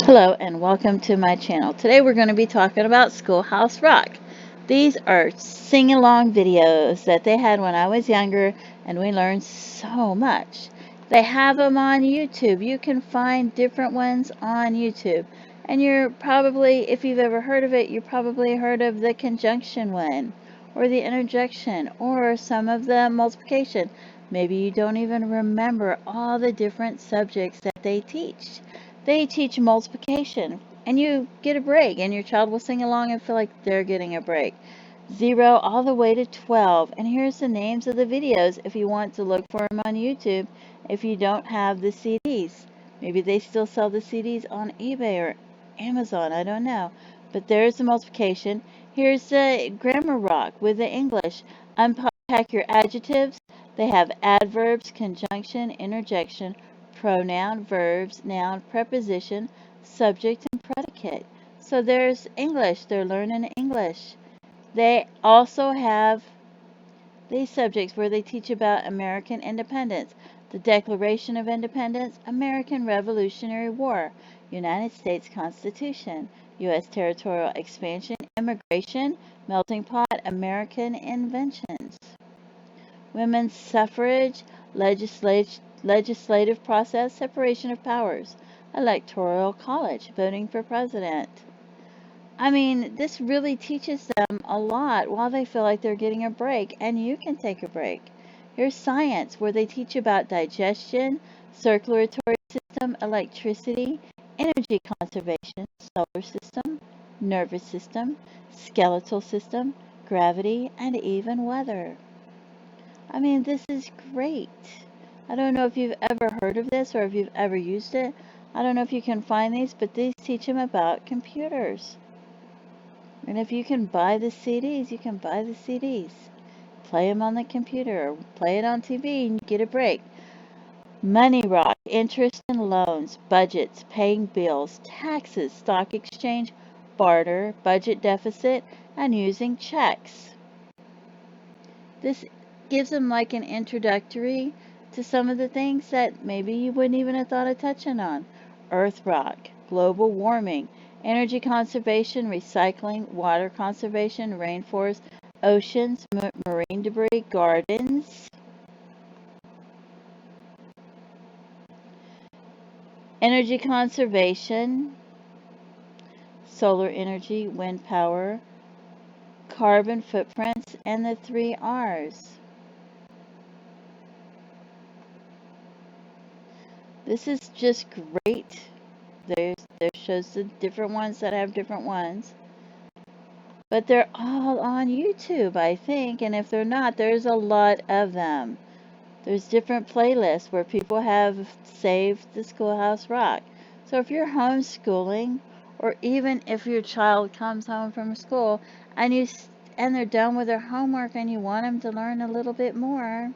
Hello and welcome to my channel. Today we're going to be talking about Schoolhouse Rock. These are sing-along videos that they had when I was younger, and we learned so much. They have them on YouTube. You can find different ones on YouTube. And you're probably, if you've ever heard of it, you probably heard of the conjunction one, or the interjection, or some of the multiplication. Maybe you don't even remember all the different subjects that they teach. They teach multiplication, and you get a break, and your child will sing along and feel like they're getting a break. 0 all the way to 12. And here's the names of the videos if you want to look for them on YouTube if you don't have the CDs. Maybe they still sell the CDs on eBay or Amazon, I don't know. But there's the multiplication. Here's the grammar rock with the English. Unpack your adjectives. They have adverbs, conjunction, interjection, pronoun, verbs, noun, preposition, subject, and predicate. So there's English. They're learning English. They also have these subjects where they teach about American independence, the Declaration of Independence, American Revolutionary War, United States Constitution, U.S. territorial expansion, immigration, melting pot, American inventions, women's suffrage, legislative process, separation of powers, electoral college, voting for president. I mean, this really teaches them a lot while they feel like they're getting a break, and you can take a break. Here's science, where they teach about digestion, circulatory system, electricity, energy conservation, solar system, nervous system, skeletal system, gravity, and even weather. I mean, this is great. I don't know if you've ever heard of this or if you've ever used it. I don't know if you can find these, but these teach them about computers. And if you can buy the CDs, you can buy the CDs. Play them on the computer or play it on TV and get a break. Money rock, interest and loans, budgets, paying bills, taxes, stock exchange, barter, budget deficit, and using checks. This gives them like an introductory to some of the things that maybe you wouldn't even have thought of touching on. Earth rock, global warming, energy conservation, recycling, water conservation, rainforests, oceans, marine debris, gardens, energy conservation, solar energy, wind power, carbon footprints, and the 3 R's. This is just great. There shows the different ones that have different ones. But they're all on YouTube, I think. And if they're not, there's a lot of them. There's different playlists where people have saved the Schoolhouse Rock. So if you're homeschooling, or even if your child comes home from school and they're done with their homework and you want them to learn a little bit more,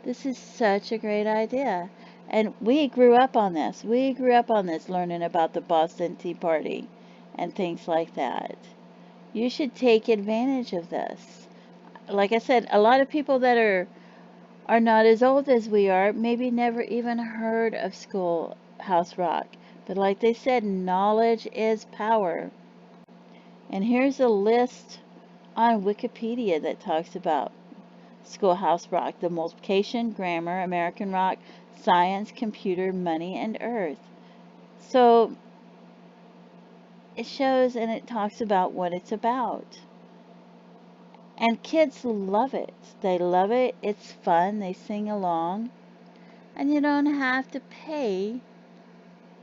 this is such a great idea. And we grew up on this. We grew up on this, learning about the Boston Tea Party and things like that. You should take advantage of this. Like I said, a lot of people that are not as old as we are maybe never even heard of Schoolhouse Rock. But like they said, knowledge is power. And here's a list on Wikipedia that talks about Schoolhouse Rock: the multiplication, grammar, American rock, science, computer, money, and earth. So it shows and it talks about what it's about. And kids love it. They love it. It's fun. They sing along. And you don't have to pay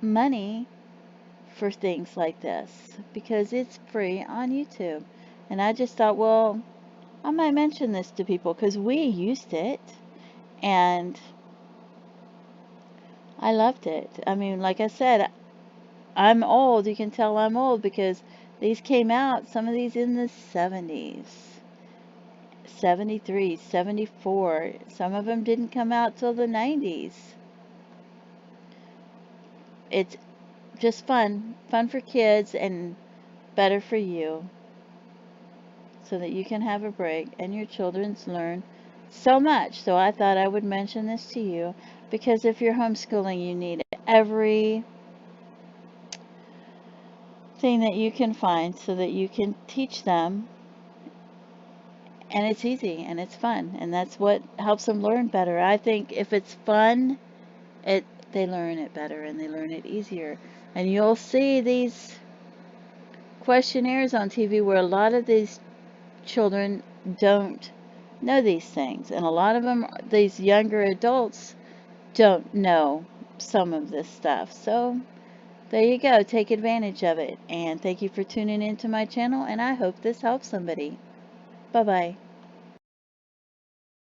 money for things like this because it's free on YouTube. And I just thought, well, I might mention this to people because we used it and I loved it. I mean, like I said, I'm old. You can tell I'm old because these came out, some of these in the 70s, 73, 74. Some of them didn't come out till the 90s. It's just fun for kids and better for you so that you can have a break and your children's learn so much. So I thought I would mention this to you because if you're homeschooling, you need it. Every anything that you can find so that you can teach them. And it's easy and it's fun, and that's what helps them learn better. I think if it's fun, they learn it better and they learn it easier. And you'll see these questionnaires on TV where a lot of these children don't know these things, and a lot of them, these younger adults, don't know some of this stuff. So there you go, take advantage of it, and thank you for tuning into my channel, and I hope this helps somebody. Bye bye.